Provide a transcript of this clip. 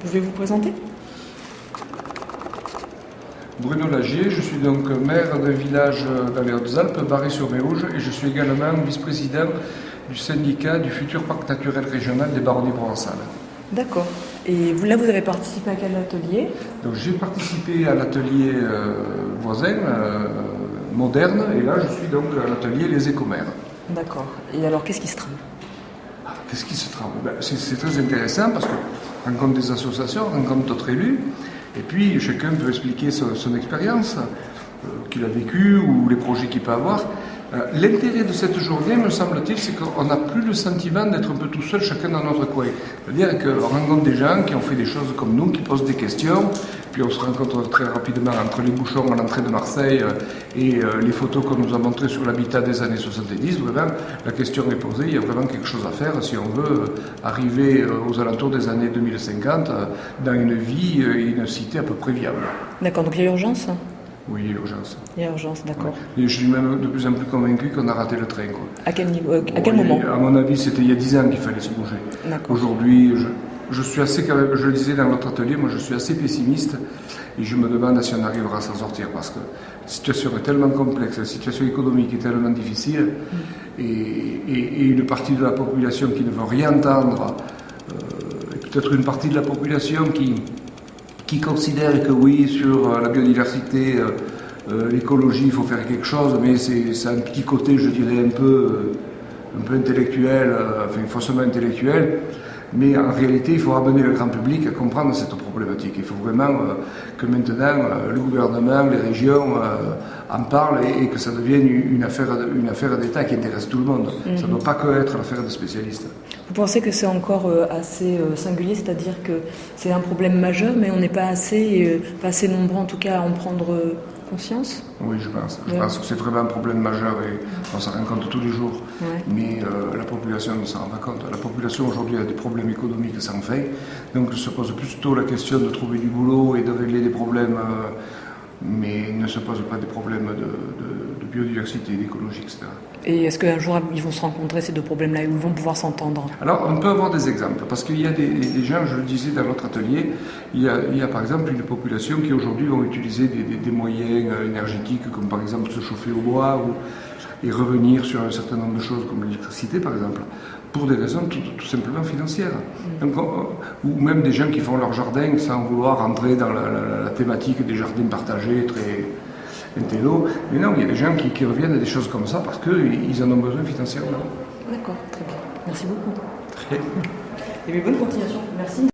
Pouvez vous présenter? Bruno Lagier, je suis donc maire d'un village dans les Hautes-Alpes, Barré-sur-Méouge, et je suis également vice-président du syndicat du futur parc naturel régional des Baronnies provençales. D'accord. Et vous avez participé à quel atelier? Donc j'ai participé à l'atelier voisin, moderne, et là je suis donc à l'atelier Les Écomères. D'accord. Et alors, qu'est-ce qui se trame? Qu'est-ce qui se trame? C'est très intéressant parce qu'on rencontre des associations, on rencontre d'autres élus, et puis chacun peut expliquer son expérience qu'il a vécue ou les projets qu'il peut avoir. L'intérêt de cette journée, me semble-t-il, c'est qu'on n'a plus le sentiment d'être un peu tout seul, chacun dans notre coin. C'est-à-dire qu'on rencontre des gens qui ont fait des choses comme nous, qui posent des questions, puis on se rencontre très rapidement entre les bouchons à l'entrée de Marseille et les photos qu'on nous a montrées sur l'habitat des années 70. Vraiment, la question est posée, il y a vraiment quelque chose à faire si on veut arriver aux alentours des années 2050 dans une vie et une cité à peu près viable. D'accord, donc il y a urgence? Oui, il y a urgence. Il y a urgence, d'accord. Ouais. Et je suis même de plus en plus convaincu qu'on a raté le train, quoi. À quel niveau, à quel moment? À mon avis, c'était il y a 10 ans qu'il fallait se bouger. Aujourd'hui, je suis assez, quand même, je le disais dans notre atelier, moi je suis assez pessimiste et je me demande si on arrivera à s'en sortir parce que la situation est tellement complexe, la situation économique est tellement difficile et une partie de la population qui ne veut rien entendre, et peut-être une partie de la population qui considère que oui, sur la biodiversité, l'écologie, il faut faire quelque chose, mais c'est un petit côté, je dirais, un peu intellectuel, enfin faussement intellectuel. Mais en réalité, il faut amener le grand public à comprendre cette problématique. Il faut vraiment que maintenant le gouvernement, les régions en parlent et que ça devienne une affaire d'État qui intéresse tout le monde. Ça ne doit pas que être l'affaire des spécialistes. Vous pensez que c'est encore assez singulier, c'est-à-dire que c'est un problème majeur, mais on n'est pas assez nombreux en tout cas à en prendre conscience? Oui, je pense. Je pense que c'est vraiment un problème majeur et on s'en rend compte tous les jours. Ouais. Mais la population ne s'en rend pas compte. La population aujourd'hui a des problèmes économiques sans fin. Donc se pose plutôt la question de trouver du boulot et de régler des problèmes, mais ne se pose pas des problèmes de biodiversité, d'écologie, etc. Et est-ce qu'un jour ils vont se rencontrer ces deux problèmes-là et ils vont pouvoir s'entendre? Alors on peut avoir des exemples, parce qu'il y a des gens, je le disais dans notre atelier, il y a par exemple une population qui aujourd'hui vont utiliser des moyens énergétiques, comme par exemple se chauffer au bois et revenir sur un certain nombre de choses comme l'électricité par exemple, pour des raisons tout simplement financières. Donc, ou même des gens qui font leur jardin sans vouloir entrer dans la thématique des jardins partagés, très intello. Mais non, il y a des gens qui reviennent à des choses comme ça parce qu'ils en ont besoin financièrement. D'accord, très bien. Merci beaucoup. Très bien. Et bien, bonne continuation. Merci.